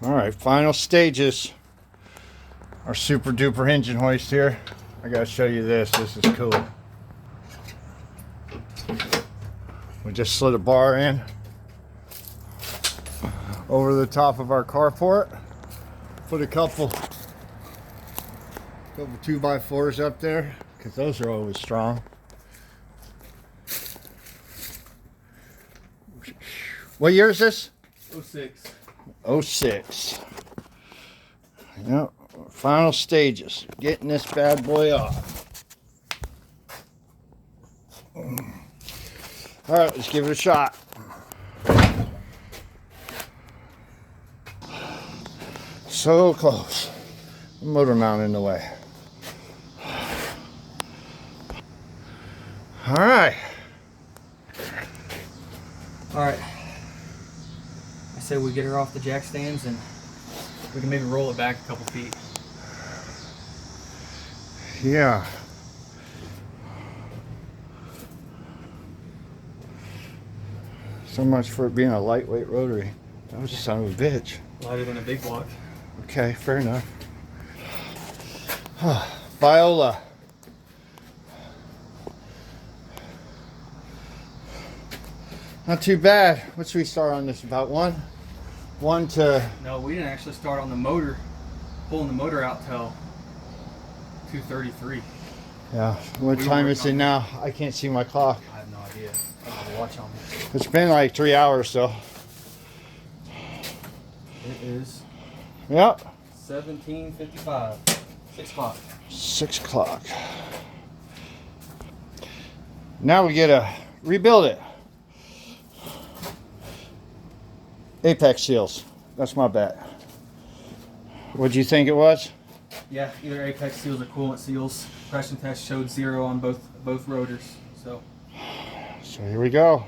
All right, final stages. Our super duper engine hoist here. I gotta show you this. This is cool. We just slid a bar in over the top of our carport. Put a couple 2x4s up there because those are always strong. What year is this? 06. 06. Yep. Final stages. Getting this bad boy off. All right, let's give it a shot. So close. Motor mount in the way. All right. All right. I say we get her off the jack stands and we can maybe roll it back a couple feet. Yeah. So much for it being a lightweight rotary. That was a son of a bitch. Lighter than a big block. Okay, fair enough. Viola. Not too bad. What should we start on this? About one? One to... No, we didn't actually start on the motor, pulling the motor out till 2:33. Yeah. What time is it now? I can't see my clock. I have no idea. I don't have a watch on me. It's been like 3 hours, so. It is Yep. 17:55. 6 o'clock. 6 o'clock. Now we get to rebuild it. Apex seals. That's my bet. What'd you think it was? Yeah, either apex seals or coolant seals. Pressure test showed 0 on both rotors. So So here we go.